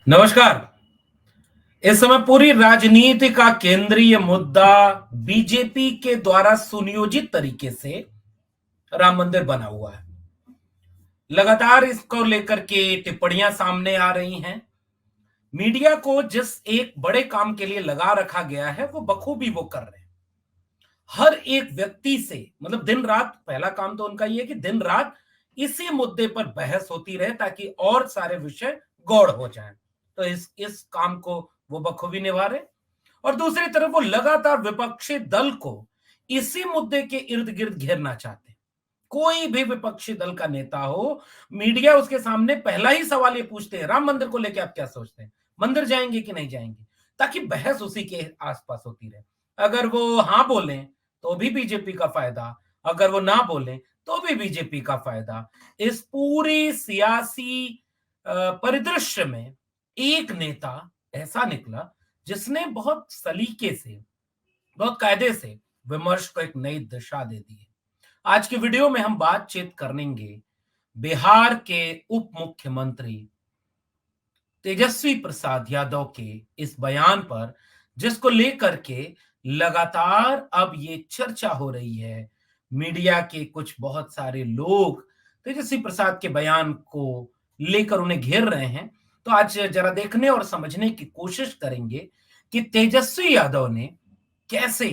नमस्कार। इस समय पूरी राजनीति का केंद्रीय मुद्दा बीजेपी के द्वारा सुनियोजित तरीके से राम मंदिर बना हुआ है। लगातार इसको लेकर के टिप्पणियां सामने आ रही हैं। मीडिया को जिस एक बड़े काम के लिए लगा रखा गया है वो बखूबी वो कर रहे हैं। हर एक व्यक्ति से मतलब दिन रात पहला काम तो उनका ये है कि दिन रात इसी मुद्दे पर बहस होती रहे ताकि और सारे विषय गौड़ हो जाएं। तो इस काम को वो बखूबी निभा रहे। और दूसरी तरफ वो लगातार विपक्षी दल को इसी मुद्दे के इर्द गिर्द घेरना चाहते हैं। कोई भी विपक्षी दल का नेता हो, मीडिया उसके सामने पहला ही सवाल ये पूछते हैं, राम मंदिर को लेकर आप क्या सोचते हैं? मंदिर जाएंगे कि नहीं जाएंगे? ताकि बहस उसी के आसपास होती रहे। अगर वो हाँ बोलें तो भी बीजेपी का फायदा, अगर वो ना बोलें तो भी बीजेपी का फायदा। इस पूरी सियासी परिदृश्य में एक नेता ऐसा निकला जिसने बहुत सलीके से, बहुत कायदे से विमर्श को एक नई दिशा दे दी है। आज की वीडियो में हम बातचीत करेंगे बिहार के उप मुख्यमंत्री तेजस्वी प्रसाद यादव के इस बयान पर, जिसको लेकर के लगातार अब ये चर्चा हो रही है। मीडिया के कुछ बहुत सारे लोग तेजस्वी प्रसाद के बयान को लेकर उन्हें घेर रहे हैं। तो आज जरा देखने और समझने की कोशिश करेंगे कि तेजस्वी यादव ने कैसे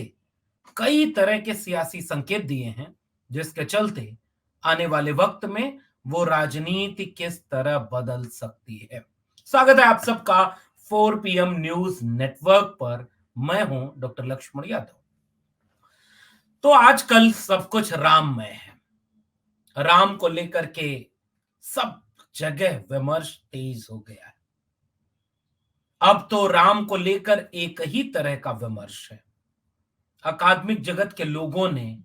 कई तरह के सियासी संकेत दिए हैं, जिसके चलते आने वाले वक्त में वो राजनीति किस तरह बदल सकती है। स्वागत है आप सबका 4 पीएम न्यूज नेटवर्क पर। मैं हूं डॉक्टर लक्ष्मण यादव। तो आजकल सब कुछ राममय है। राम को लेकर के सब जगह विमर्श तेज हो गया है। अब तो राम को लेकर एक ही तरह का विमर्श है। अकादमिक जगत के लोगों ने,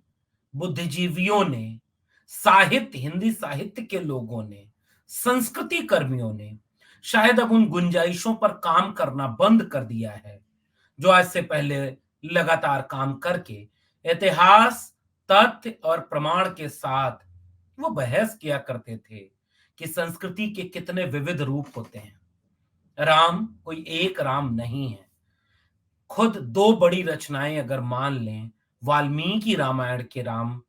बुद्धिजीवियों ने, साहित्य, हिंदी साहित्य के लोगों ने, संस्कृति कर्मियों ने शायद अब उन गुंजाइशों पर काम करना बंद कर दिया है जो आज से पहले लगातार काम करके इतिहास, तथ्य और प्रमाण के साथ वो बहस किया करते थे कि संस्कृति के कितने विविध रूप होते हैं। राम कोई एक राम नहीं है। खुद दो बड़ी रचनाएं अगर मान लें, वाल्मीकि रामायण के राम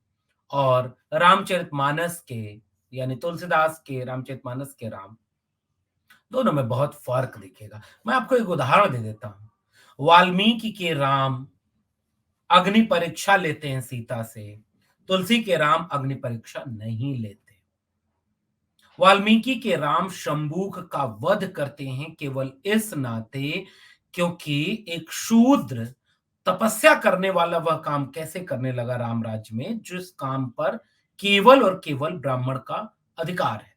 और रामचरितमानस के, यानी तुलसीदास के रामचरितमानस के राम, दोनों में बहुत फर्क दिखेगा। मैं आपको एक उदाहरण दे देता हूं। वाल्मीकि के राम अग्नि परीक्षा लेते हैं सीता से, तुलसी के राम अग्नि परीक्षा नहीं लेते। वाल्मीकि के राम शंबूक का वध करते हैं केवल इस नाते क्योंकि एक शूद्र तपस्या करने वाला वह काम कैसे करने लगा राम राज्य में जिस काम पर केवल और केवल ब्राह्मण का अधिकार है,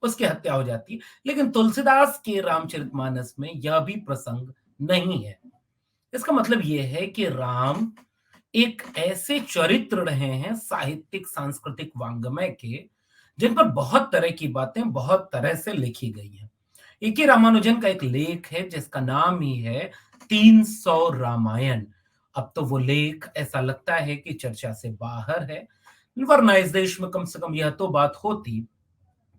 उसकी हत्या हो जाती है। लेकिन तुलसीदास के रामचरितमानस में यह भी प्रसंग नहीं है। इसका मतलब यह है कि राम एक ऐसे चरित्र रहे हैं साहित्यिक सांस्कृतिक वांग्मय के, जिन पर बहुत तरह की बातें बहुत तरह से लिखी गई हैं। ए.के. रामानुजन का एक लेख है जिसका नाम ही है 300 रामायण। अब तो वो लेख ऐसा लगता है कि चर्चा से बाहर है, वरना इस देश में कम से कम यह तो बात होती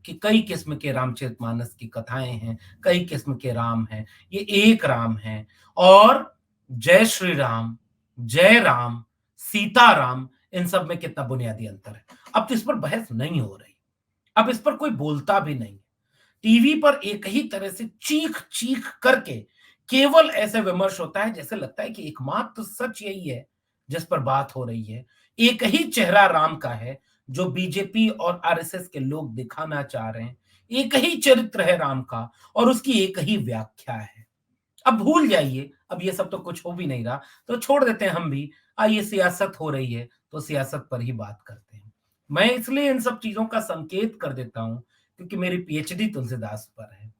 कि कई किस्म के रामचरितमानस की कथाएं हैं, कई किस्म के राम हैं, ये एक राम है। और जय श्री राम, जय राम, सीता राम, इन सब में कितना बुनियादी अंतर है। अब तो इस पर बहस नहीं हो रही, अब इस पर कोई बोलता भी नहीं। टीवी पर एक ही तरह से चीख चीख करके केवल ऐसे विमर्श होता है जैसे लगता है कि एकमात्र सच यही है जिस पर बात हो रही है। एक ही चेहरा राम का है जो बीजेपी और आरएसएस के लोग दिखाना चाह रहे हैं। एक ही चरित्र है राम का और उसकी एक ही व्याख्या है। अब भूल जाइए, अब ये सब तो कुछ हो भी नहीं रहा, तो छोड़ देते हैं हम भी। आइए, सियासत हो रही है तो सियासत पर ही बात करते हैं। मैं इसलिए इन सब चीजों का संकेत कर देता हूं क्योंकि मेरी पीएचडी तुलसीदास पर है।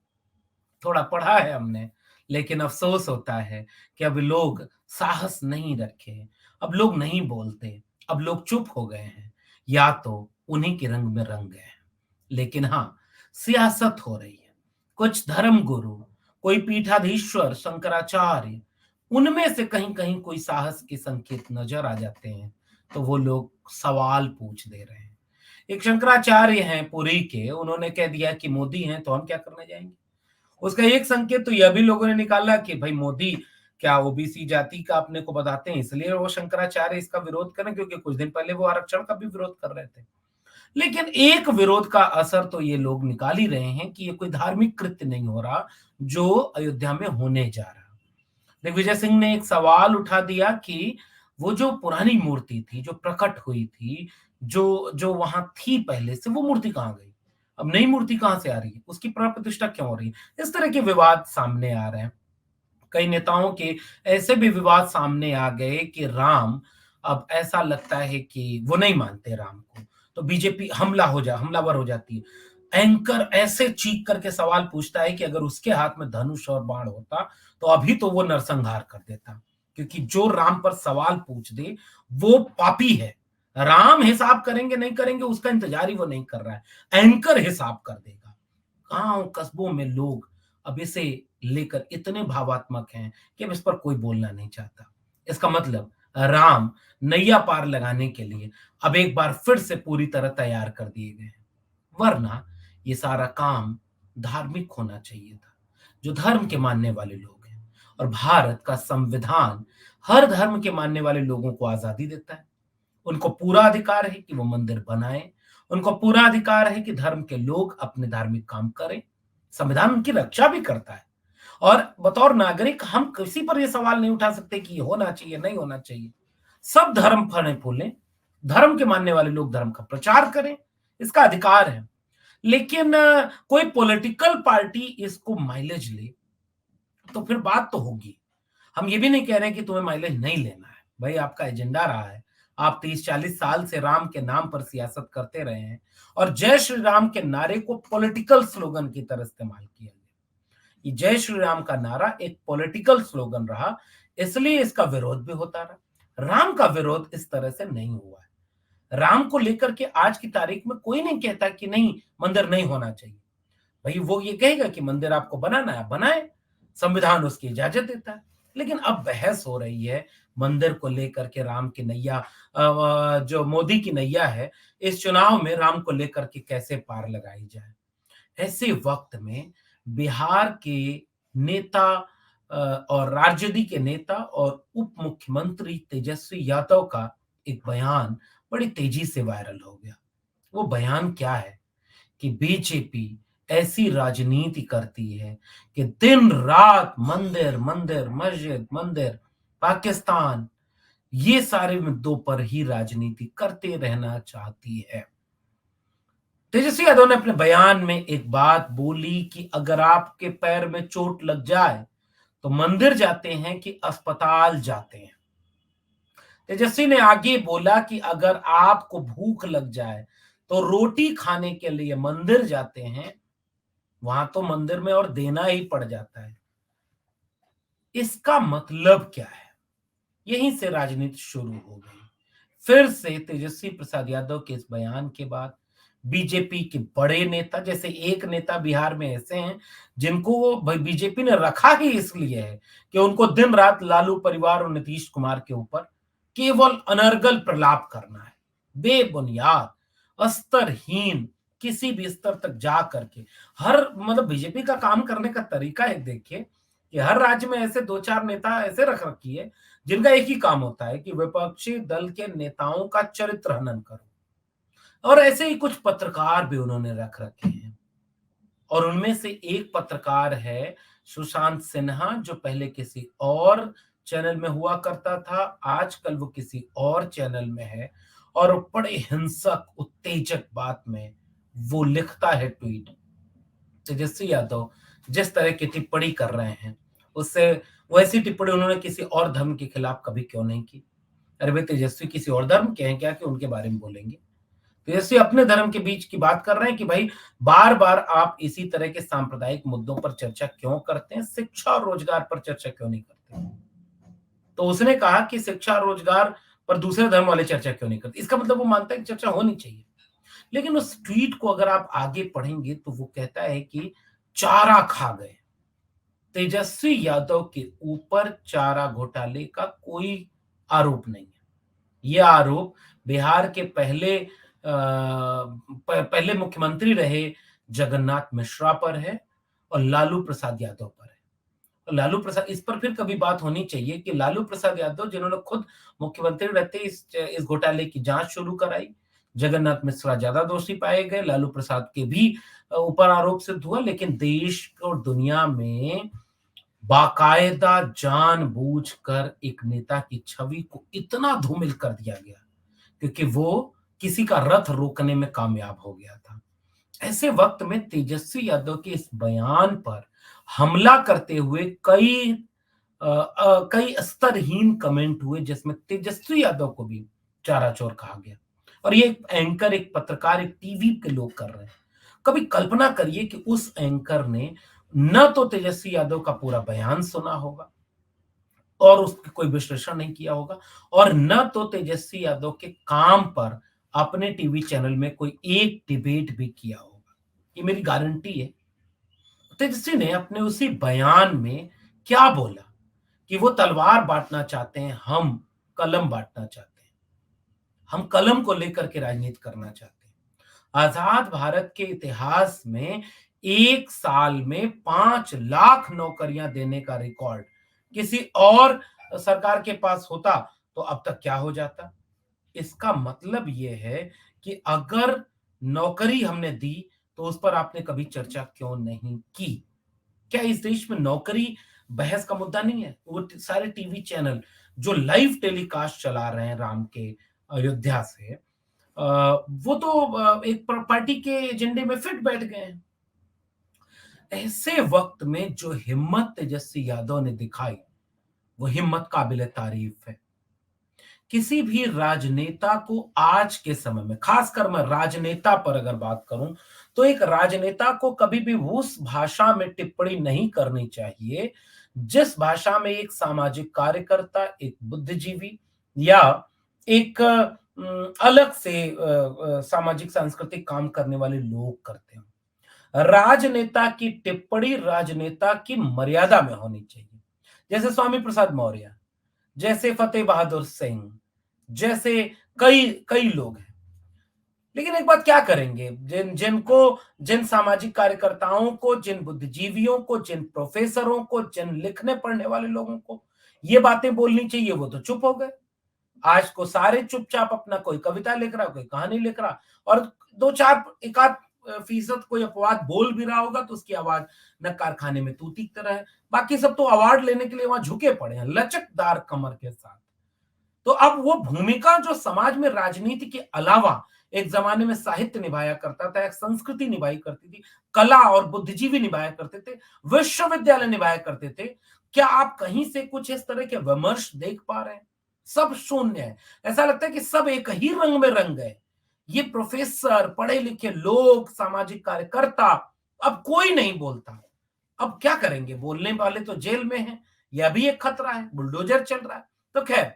थोड़ा पढ़ा है हमने, लेकिन अफसोस होता है कि अब लोग साहस नहीं रखे, अब लोग नहीं बोलते, अब लोग चुप हो गए हैं, या तो उन्हीं के रंग में रंग गए हैं। लेकिन हाँ, सियासत हो रही है। कुछ धर्म गुरु, कोई पीठाधीश्वर, शंकराचार्य, उनमें से कहीं कहीं कोई साहस के संकेत नजर आ जाते हैं तो वो लोग सवाल पूछ दे रहे हैं। एक शंकराचार्य हैं पुरी के, उन्होंने कह दिया कि मोदी हैं तो हम क्या करने जाएंगे। उसका एक संकेत तो यह भी लोगों ने निकाला कि भाई मोदी क्या ओबीसी जाति का अपने को बताते हैं, इसलिए वो शंकराचार्य इसका विरोध करें, क्योंकि कुछ दिन पहले वो आरक्षण का भी विरोध कर रहे थे। लेकिन एक विरोध का असर तो ये लोग निकाल ही रहे हैं कि ये कोई धार्मिक कृत्य नहीं हो रहा जो अयोध्या में होने जा रहा। दिग्विजय सिंह ने एक सवाल उठा दिया कि वो जो पुरानी मूर्ति थी, जो प्रकट हुई थी, जो जो वहां थी पहले से, वो मूर्ति कहाँ गई? अब नई मूर्ति कहाँ से आ रही है? उसकी प्राण प्रतिष्ठा क्यों हो रही है? इस तरह के विवाद सामने आ रहे हैं। कई नेताओं के ऐसे भी विवाद सामने आ गए कि राम, अब ऐसा लगता है कि वो नहीं मानते राम को, तो बीजेपी हमलावर हो जाती है। एंकर ऐसे चीख करके सवाल पूछता है कि अगर उसके हाथ में धनुष और बाण होता तो अभी तो वो नरसंहार कर देता, क्योंकि जो राम पर सवाल पूछ दे वो पापी है। राम हिसाब करेंगे नहीं करेंगे उसका इंतजार ही वो नहीं कर रहा है, एंकर हिसाब कर देगा। गांव कस्बों में लोग अब इसे लेकर इतने भावात्मक हैं कि अब इस पर कोई बोलना नहीं चाहता। इसका मतलब राम नैया पार लगाने के लिए अब एक बार फिर से पूरी तरह तैयार कर दिए गए हैं। वरना ये सारा काम धार्मिक होना चाहिए था, जो धर्म के मानने वाले लोग हैं। और भारत का संविधान हर धर्म के मानने वाले लोगों को आजादी देता है। उनको पूरा अधिकार है कि वो मंदिर बनाएं, उनको पूरा अधिकार है कि धर्म के लोग अपने धार्मिक काम करें। संविधान उनकी रक्षा भी करता है। और बतौर नागरिक हम किसी पर यह सवाल नहीं उठा सकते कि ये होना चाहिए नहीं होना चाहिए। सब धर्म फले फूलें, धर्म के मानने वाले लोग धर्म का प्रचार करें, इसका अधिकार है। लेकिन कोई पॉलिटिकल पार्टी इसको माइलेज ले तो फिर बात तो होगी। हम ये भी नहीं कह रहे हैं कि तुम्हें माइलेज नहीं लेना है, भाई आपका एजेंडा रहा है। आप 30-40 साल से राम के नाम पर सियासत करते रहे हैं और जय श्री राम के नारे को पॉलिटिकल स्लोगन की तरह इस्तेमाल किया गया। ये जय श्री राम का नारा एक पॉलिटिकल स्लोगन रहा, इसलिए इसका विरोध भी होता रहा। राम का विरोध इस तरह से नहीं हुआ है। राम को लेकर के आज की तारीख में कोई नहीं कहता कि नहीं मंदिर नहीं होना चाहिए। भाई वो ये कहेगा कि मंदिर आपको बनाना है बनाए, संविधान उसकी इजाजत देता है। लेकिन अब बहस हो रही है मंदिर को लेकर के, राम की नैया जो मोदी की नैया है, इस चुनाव में राम को लेकर के कैसे पार लगाई जाए। ऐसे वक्त में बिहार के नेता और आरजेडी के नेता और उप मुख्यमंत्री तेजस्वी यादव का एक बयान बड़ी तेजी से वायरल हो गया। वो बयान क्या है कि बीजेपी ऐसी राजनीति करती है कि दिन रात मंदिर मंदिर मस्जिद मंदिर पाकिस्तान, ये सारे मुद्दों पर ही राजनीति करते रहना चाहती है। तेजस्वी यादव ने अपने बयान में एक बात बोली कि अगर आपके पैर में चोट लग जाए तो मंदिर जाते हैं कि अस्पताल जाते हैं। तेजस्वी ने आगे बोला कि अगर आपको भूख लग जाए तो रोटी खाने के लिए मंदिर जाते हैं, वहां तो मंदिर में और देना ही पड़ जाता है। इसका मतलब क्या है? यहीं से राजनीति शुरू हो गई। फिर से तेजस्वी प्रसाद यादव के इस बयान के बाद बीजेपी के बड़े नेता, जैसे एक नेता बिहार में ऐसे हैं जिनको बीजेपी ने रखा ही इसलिए है कि उनको दिन रात लालू परिवार और नीतीश कुमार के ऊपर केवल अनर्गल प्रलाप करना है, बेबुनियाद, स्तरहीन, किसी भी स्तर तक जा करके हर मतलब बीजेपी का काम करने का तरीका है। देखिए कि हर राज्य में ऐसे 2-4 नेता ऐसे रख रखी है जिनका एक ही काम होता है कि विपक्षी दल के नेताओं का चरित्र हनन करो। और ऐसे ही कुछ पत्रकार भी उन्होंने रख रखे हैं। और उनमें से एक पत्रकार है सुशांत सिन्हा, जो पहले किसी और चैनल में हुआ करता था, आजकल वो किसी और चैनल में है और बड़े हिंसक उत्तेजक बात में वो लिखता है ट्वीट। तेजस्वी यादव जिस तरह की टिप्पणी कर रहे हैं उससे वैसी टिप्पणी उन्होंने किसी और धर्म के खिलाफ कभी क्यों नहीं की? अरे भाई तेजस्वी किसी और धर्म के हैं क्या कि उनके बारे में बोलेंगे? तेजस्वी अपने धर्म के बीच की बात कर रहे हैं कि भाई बार बार आप इसी तरह के सांप्रदायिक मुद्दों पर चर्चा क्यों करते हैं, शिक्षा और रोजगार पर चर्चा क्यों नहीं करते? तो उसने कहा कि शिक्षा और रोजगार पर दूसरे धर्म वाले चर्चा क्यों नहीं करते। इसका मतलब वो मानता है कि चर्चा होनी चाहिए। लेकिन उस ट्वीट को अगर आप आगे पढ़ेंगे तो वो कहता है कि चारा खा गए। तेजस्वी यादव के ऊपर चारा घोटाले का कोई आरोप नहीं है। यह आरोप बिहार के पहले मुख्यमंत्री रहे जगन्नाथ मिश्रा पर है और लालू प्रसाद यादव पर है। लालू प्रसाद, इस पर फिर कभी बात होनी चाहिए कि लालू प्रसाद यादव जिन्होंने खुद मुख्यमंत्री रहते इस घोटाले की जांच शुरू कराई, जगन्नाथ मिश्रा ज्यादा दोषी पाए गए, लालू प्रसाद के भी ऊपर आरोप सिद्ध हुआ, लेकिन देश और दुनिया में बाकायदा जानबूझकर एक नेता की छवि को इतना धूमिल कर दिया गया क्योंकि वो किसी का रथ रोकने में कामयाब हो गया था। ऐसे वक्त में तेजस्वी यादव के इस बयान पर हमला करते हुए कई स्तरहीन कमेंट हुए जिसमें तेजस्वी यादव को भी चाराचौर कहा गया। और ये एक एंकर, एक पत्रकार, एक टीवी के लोग कर रहे हैं। कभी कल्पना करिए कि उस एंकर ने न तो तेजस्वी यादव का पूरा बयान सुना होगा और उसका कोई विश्लेषण नहीं किया होगा, और न तो तेजस्वी यादव के काम पर अपने टीवी चैनल में कोई एक डिबेट भी किया होगा। ये मेरी गारंटी है। तेजस्वी ने अपने उसी बयान में क्या बोला कि वो तलवार बांटना चाहते हैं, हम कलम बांटना चाहते हैं, हम कलम को लेकर के राजनीति करना चाहते हैं। आजाद भारत के इतिहास में एक साल में 5 लाख नौकरियां देने का रिकॉर्ड किसी और सरकार के पास होता तो अब तक क्या हो जाता। इसका मतलब यह है कि अगर नौकरी हमने दी तो उस पर आपने कभी चर्चा क्यों नहीं की। क्या इस देश में नौकरी बहस का मुद्दा नहीं है? वो सारे टीवी चैनल जो लाइव टेलीकास्ट चला रहे हैं राम के अयोध्या से, वो तो एक पार्टी के एजेंडे में फिट बैठ गए हैं। ऐसे वक्त में जो हिम्मत तेजस्वी यादव ने दिखाई, वो हिम्मत काबिले तारीफ है। किसी भी राजनेता को आज के समय में, खासकर मैं राजनेता पर अगर बात करूं, तो एक राजनेता को कभी भी उस भाषा में टिप्पणी नहीं करनी चाहिए जिस भाषा में एक सामाजिक कार्यकर्ता, एक बुद्धिजीवी या एक अलग से सामाजिक सांस्कृतिक काम करने वाले लोग करते हैं। राजनेता की टिप्पणी राजनेता की मर्यादा में होनी चाहिए। जैसे स्वामी प्रसाद मौर्य, जैसे फतेह बहादुर सिंह, जैसे कई कई लोग हैं। लेकिन एक बात क्या करेंगे, जिन सामाजिक कार्यकर्ताओं को, जिन बुद्धिजीवियों को, जिन प्रोफेसरों को, जिन लिखने पढ़ने वाले लोगों को ये बातें बोलनी चाहिए, वो तो चुप हो गए। आज को सारे चुपचाप अपना कोई कविता लिख रहा, कोई कहानी लिख रहा, और दो चार एकाध फीसद कोई अपवाद बोल भी रहा होगा तो उसकी आवाज न कारखाने में तूती की तरह है। बाकी सब तो अवार्ड लेने के लिए वहां झुके पड़े हैं लचकदार कमर के साथ। तो अब वो भूमिका जो समाज में राजनीति के अलावा एक जमाने में साहित्य निभाया करता था, एक संस्कृति निभाई करती थी, कला और बुद्धिजीवी निभाया करते थे, विश्वविद्यालय निभाया करते थे, क्या आप कहीं से कुछ इस तरह के विमर्श देख पा रहे हैं? सब शून्य है। ऐसा लगता है कि सब एक ही रंग में रंग गए। ये प्रोफेसर, पढ़े लिखे लोग, सामाजिक कार्यकर्ता, अब कोई नहीं बोलता। अब क्या करेंगे? बोलने वाले तो जेल में हैं, यह भी एक खतरा है, बुलडोजर चल रहा है। तो खैर,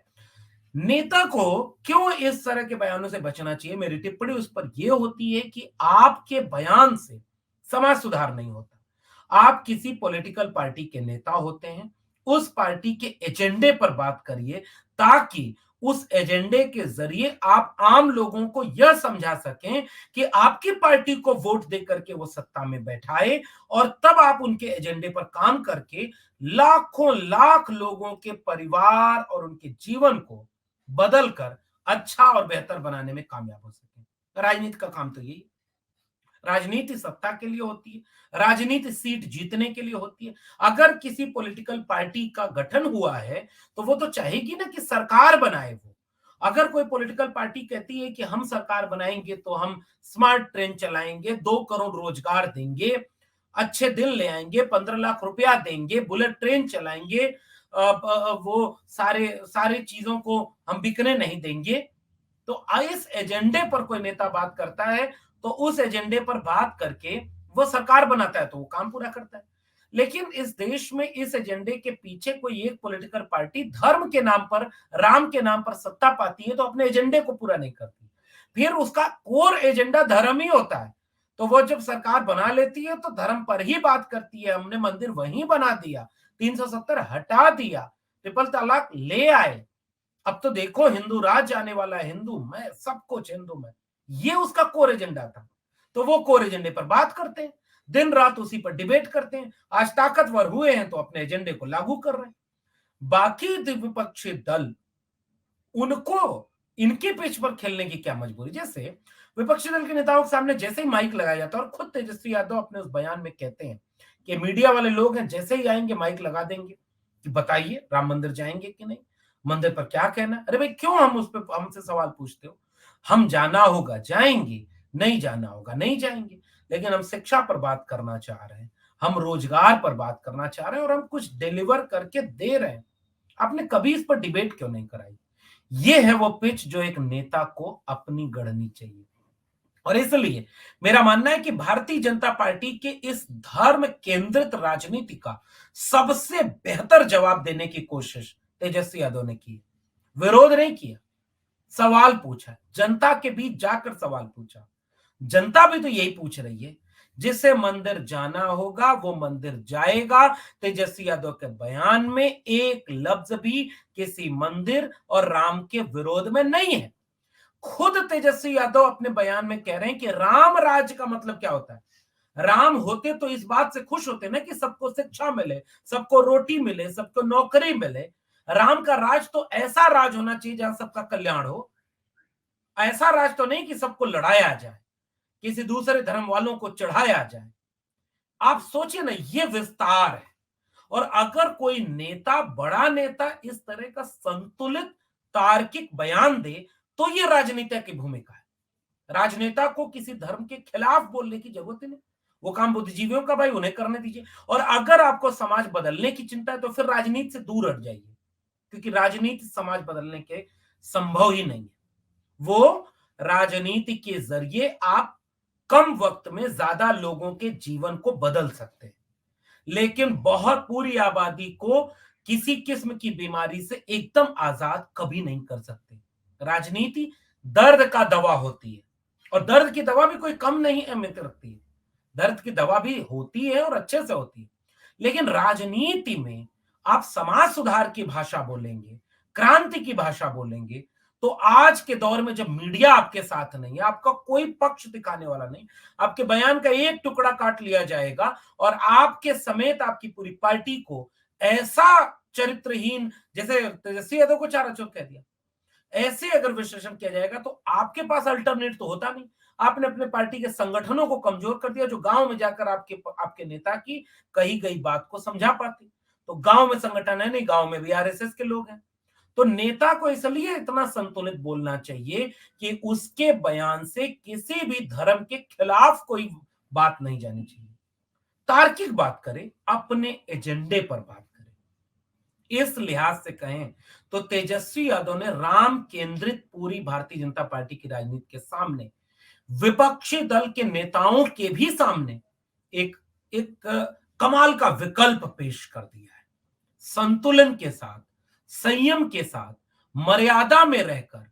नेता को क्यों इस तरह के बयानों से बचना चाहिए? मेरी टिप्पणी उस पर यह होती है कि आपके बयान से समाज सुधार नहीं होता। आप किसी पॉलिटिकल पार्टी के नेता होते हैं, उस पार्टी के एजेंडे पर बात करिए ताकि उस एजेंडे के जरिए आप आम लोगों को यह समझा सकें कि आपकी पार्टी को वोट देकर के वो सत्ता में बैठाए, और तब आप उनके एजेंडे पर काम करके लाखों लाख लोगों के परिवार और उनके जीवन को बदल कर अच्छा और बेहतर बनाने में कामयाब हो सके। राजनीति का काम तो यही है। राजनीति सत्ता के लिए होती है, राजनीति सीट जीतने के लिए होती है। अगर किसी पॉलिटिकल पार्टी का गठन हुआ है तो वो तो चाहेगी ना कि सरकार बनाए वो। अगर कोई पॉलिटिकल पार्टी कहती है कि हम सरकार बनाएंगे तो हम स्मार्ट ट्रेन चलाएंगे, 2 करोड़ रोजगार देंगे, अच्छे दिन ले आएंगे, 15 लाख रुपया देंगे, बुलेट ट्रेन चलाएंगे, वो सारे सारे चीजों को हम बिकने नहीं देंगे, तो इस एजेंडे पर कोई नेता बात करता है तो उस एजेंडे पर बात करके वो सरकार बनाता है तो वो काम पूरा करता है। लेकिन इस देश में इस एजेंडे के पीछे कोई एक पॉलिटिकल पार्टी धर्म के नाम पर, राम के नाम पर सत्ता पाती है तो अपने एजेंडे को पूरा नहीं करती। फिर उसका कोर एजेंडा धर्म ही होता है। तो वो जब सरकार बना लेती है तो धर्म पर ही बात करती है, हमने मंदिर वहीं बना दिया, 370 हटा दिया, ट्रिपल तलाक ले आए, अब तो देखो हिंदू राज आने वाला है, हिंदू मैं, सब कुछ हिंदू में। ये उसका कोर एजेंडा था। तो वो कोर एजेंडे पर बात करते हैं। दिन रात उसी पर डिबेट करते हैं। आज ताकतवर हुए हैं तो अपने एजेंडे को लागू कर रहे हैं। बाकी विपक्षी दल, उनको इनके पिच पर खेलने की क्या मजबूरी। जैसे विपक्षी दल के नेताओं के सामने जैसे ही माइक लगाया जाता है और खुद तेजस्वी यादव अपने उस बयान में कहते हैं कि मीडिया वाले लोग हैं, जैसे ही आएंगे माइक लगा देंगे कि बताइए राम मंदिर जाएंगे कि नहीं, मंदिर पर क्या कहना है। अरे भाई, क्यों हम उस पर हमसे सवाल पूछते हो? हम जाना होगा जाएंगे, नहीं जाना होगा नहीं जाएंगे। लेकिन हम शिक्षा पर बात करना चाह रहे हैं, हम रोजगार पर बात करना चाह रहे हैं, और हम कुछ डिलीवर करके दे रहे हैं। आपने कभी इस पर डिबेट क्यों नहीं कराई? ये है वो पिच जो एक नेता को अपनी गढ़नी चाहिए। और इसलिए मेरा मानना है कि भारतीय जनता पार्टी के इस धर्म केंद्रित राजनीति का सबसे बेहतर जवाब देने की कोशिश तेजस्वी यादव ने की। विरोध नहीं किया, सवाल पूछा, जनता के बीच जाकर सवाल पूछा। जनता भी तो यही पूछ रही है। जिसे मंदिर जाना होगा वो मंदिर जाएगा। तेजस्वी यादव के बयान में एक लफ्ज भी किसी मंदिर और राम के विरोध में नहीं है। खुद तेजस्वी यादव अपने बयान में कह रहे हैं कि राम राज्य का मतलब क्या होता है। राम होते तो इस बात से खुश होते ना कि सबको शिक्षा मिले, सबको रोटी मिले, सबको नौकरी मिले। राम का राज तो ऐसा राज होना चाहिए जहां सबका कल्याण हो। ऐसा राज तो नहीं कि सबको लड़ाया जाए, किसी दूसरे धर्म वालों को चढ़ाया जाए। आप सोचिए ना, ये विस्तार है। और अगर कोई नेता, बड़ा नेता इस तरह का संतुलित तार्किक बयान दे तो ये राजनीति की भूमिका है। राजनेता को किसी धर्म के खिलाफ बोलने की जरूरत ही नहीं। वो काम बुद्धिजीवियों का, भाई उन्हें करने दीजिए। और अगर आपको समाज बदलने की चिंता है तो फिर राजनीति से दूर हट जाइए, क्योंकि राजनीति समाज बदलने के संभव ही नहीं है। वो राजनीति के जरिए आप कम वक्त में ज्यादा लोगों के जीवन को बदल सकते हैं, लेकिन बहुत पूरी आबादी को किसी किस्म की बीमारी से एकदम आजाद कभी नहीं कर सकते। राजनीति दर्द का दवा होती है, और दर्द की दवा भी कोई कम नहीं अहमियत रखती है। दर्द की दवा भी होती है और अच्छे से होती है। लेकिन राजनीति में आप समाज सुधार की भाषा बोलेंगे, क्रांति की भाषा बोलेंगे, तो आज के दौर में जब मीडिया आपके साथ नहीं है, आपका कोई पक्ष दिखाने वाला नहीं, आपके बयान का एक टुकड़ा काट लिया जाएगा और आपके समेत आपकी पूरी पार्टी को ऐसा चरित्रहीन, जैसे तेजस्वी यादव को चाराचौक कह दिया, ऐसे अगर विश्लेषण किया जाएगा तो आपके पास अल्टरनेट तो होता नहीं। आपने अपने पार्टी के संगठनों को कमजोर कर दिया, जो गांव में जाकर आपके नेता की कही गई बात को समझा पाते। तो गांव में संगठन है नहीं, गांव में भी आरएसएस के लोग हैं। तो नेता को इसलिए इतना संतुलित बोलना चाहिए कि उसके बयान से किसी भी धर्म के खिलाफ कोई बात नहीं जानी चाहिए। तार्किक बात करे, अपने एजेंडे पर बात करे। इस लिहाज से कहें तो तेजस्वी यादव ने राम केंद्रित पूरी भारतीय जनता पार्टी की राजनीति के सामने, विपक्षी दल के नेताओं के भी सामने एक एक कमाल का विकल्प पेश कर दिया है। संतुलन के साथ, संयम के साथ, मर्यादा में रहकर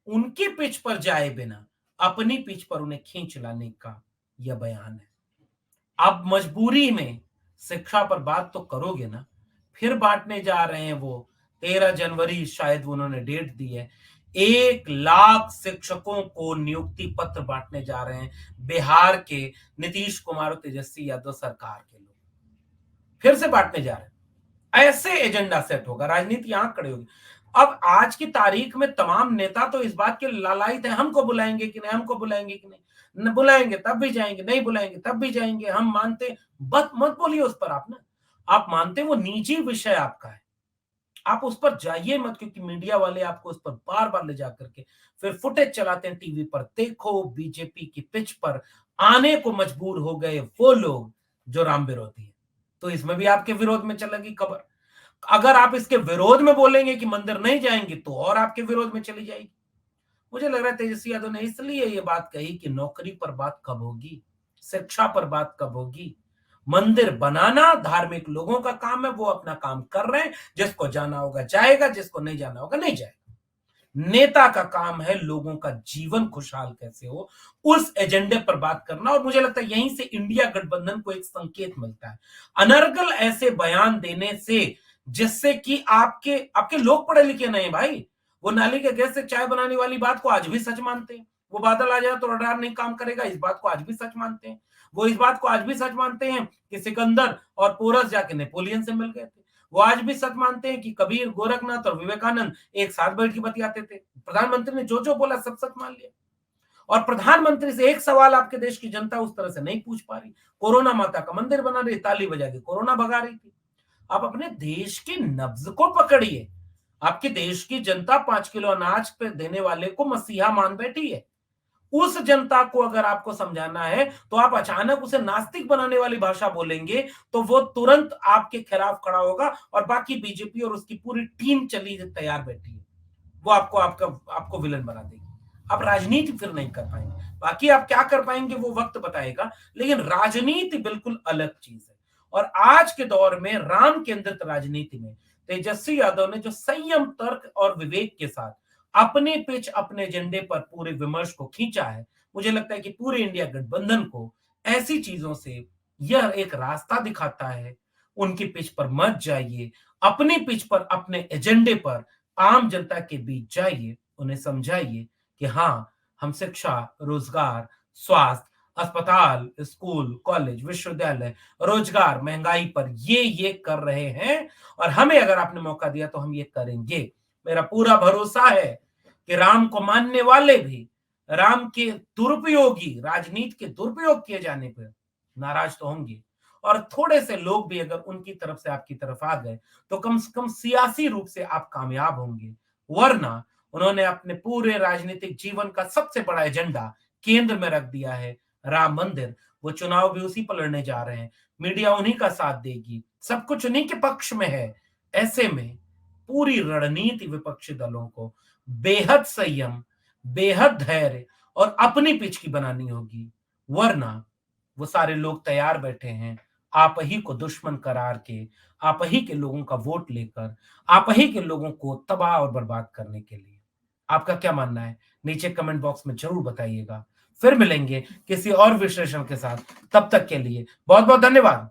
उनकी पिच पर जाए बिना अपनी पिच पर उन्हें खींच लाने का यह बयान है। अब मजबूरी में शिक्षा पर बात तो करोगे ना। फिर बांटने जा रहे हैं वो 13 जनवरी, शायद उन्होंने डेट दी है, 1 लाख शिक्षकों को नियुक्ति पत्र बांटने जा रहे हैं बिहार के नीतीश कुमार और तेजस्वी यादव सरकार के लोग। फिर से बांटने जा रहे हैं। ऐसे एजेंडा सेट होगा, राजनीति यहां खड़ी होगी। अब आज की तारीख में तमाम नेता तो इस बात के लालायित हैं, हमको बुलाएंगे कि नहीं, हमको बुलाएंगे कि नहीं, न बुलाएंगे तब भी जाएंगे, नहीं बुलाएंगे तब भी जाएंगे, हम मानते। बस मत बोलिए उस पर। आप ना, आप मानते वो निजी विषय आपका है, आप उस पर जाइए मत, क्योंकि मीडिया वाले आपको उस पर बार बार ले जाकर के फिर फुटेज चलाते हैं टीवी पर। देखो, बीजेपी की पिच पर आने को मजबूर हो गए वो लोग जो राम विरोधी है। तो इसमें भी आपके विरोध में चलेगी खबर। अगर आप इसके विरोध में बोलेंगे कि मंदिर नहीं जाएंगे तो और आपके विरोध में चली जाएगी। मुझे लग रहा है तेजस्वी यादव ने इसलिए ये बात कही कि नौकरी पर बात कब होगी, शिक्षा पर बात कब होगी। मंदिर बनाना धार्मिक लोगों का काम है, वो अपना काम कर रहे हैं। जिसको जाना होगा जाएगा, जिसको नहीं जाना होगा नहीं जाएगा। नेता का काम है लोगों का जीवन खुशहाल कैसे हो, उस एजेंडे पर बात करना। और मुझे लगता है यहीं से इंडिया गठबंधन को एक संकेत मिलता है, अनर्गल ऐसे बयान देने से, जिससे कि आपके आपके लोग पढ़े लिखे नहीं भाई। वो नाली के गैस से चाय बनाने वाली बात को आज भी सच मानते हैं। वो बादल आ जाए तो रडार नहीं काम करेगा, इस बात को आज भी सच मानते हैं। वो इस बात को आज भी सच मानते हैं कि सिकंदर और पोरस जाके नेपोलियन से मिल गए थे। वो आज भी सच मानते हैं कि कबीर, गोरखनाथ और विवेकानंद एक साथ बैठ के बतियाते थे। प्रधानमंत्री ने जो जो बोला सब सच मान लिया। और प्रधानमंत्री से एक सवाल आपके देश की जनता उस तरह से नहीं पूछ पा रही। कोरोना माता का मंदिर बना रही, ताली बजा के कोरोना भगा रही थी। आप अपने देश की नब्ज को पकड़िए। आपके देश की जनता 5 किलो अनाज पे देने वाले को मसीहा मान बैठी है। उस जनता को अगर आपको समझाना है तो आप अचानक उसे नास्तिक बनाने वाली भाषा बोलेंगे तो वो तुरंत आपके खिलाफ खड़ा होगा और बाकी बीजेपी और उसकी पूरी टीम चली तैयार बैठी है। वो आपको विलन बना देगी। आप राजनीति फिर नहीं कर पाएंगे। बाकी आप क्या कर पाएंगे वो वक्त बताएगा, लेकिन राजनीति बिल्कुल अलग चीज है। और आज के दौर में राम केंद्रित राजनीति में तेजस्वी यादव ने जो संयम, तर्क और विवेक के साथ अपने पिच, अपने एजेंडे पर पूरे विमर्श को खींचा है, मुझे लगता है कि पूरे इंडिया गठबंधन को ऐसी चीजों से यह एक रास्ता दिखाता है। उनकी पिच पर मत जाइए, अपनी पिच पर, अपने एजेंडे पर आम जनता के बीच जाइए, उन्हें समझाइए कि हाँ, हम शिक्षा, रोजगार, स्वास्थ्य, अस्पताल, स्कूल, कॉलेज, विश्वविद्यालय, रोजगार, महंगाई पर ये कर रहे हैं और हमें अगर आपने मौका दिया तो हम ये करेंगे। मेरा पूरा भरोसा है कि राम को मानने वाले भी राम के दुरुपयोगी, राजनीति के दुरुपयोग किए जाने पर नाराज तो होंगे, और थोड़े से लोग भी अगर उनकी तरफ से आपकी तरफ आ गए तो कम से कम सियासी रूप से आप कामयाब होंगे। वरना उन्होंने अपने पूरे राजनीतिक जीवन का सबसे बड़ा एजेंडा केंद्र में रख दिया है, राम मंदिर। वो चुनाव भी उसी पर लड़ने जा रहे हैं, मीडिया उन्हीं का साथ देगी, सब कुछ उन्हीं के पक्ष में है। ऐसे में पूरी रणनीति विपक्षी दलों को बेहद संयम, बेहद धैर्य और अपनी पिच की बनानी होगी। वरना वो सारे लोग तैयार बैठे हैं आप ही को दुश्मन करार के, आप ही के लोगों का वोट लेकर, आप ही के लोगों को तबाह और बर्बाद करने के लिए। आपका क्या मानना है नीचे कमेंट बॉक्स में जरूर बताइएगा। फिर मिलेंगे किसी और विश्लेषण के साथ, तब तक के लिए बहुत बहुत धन्यवाद।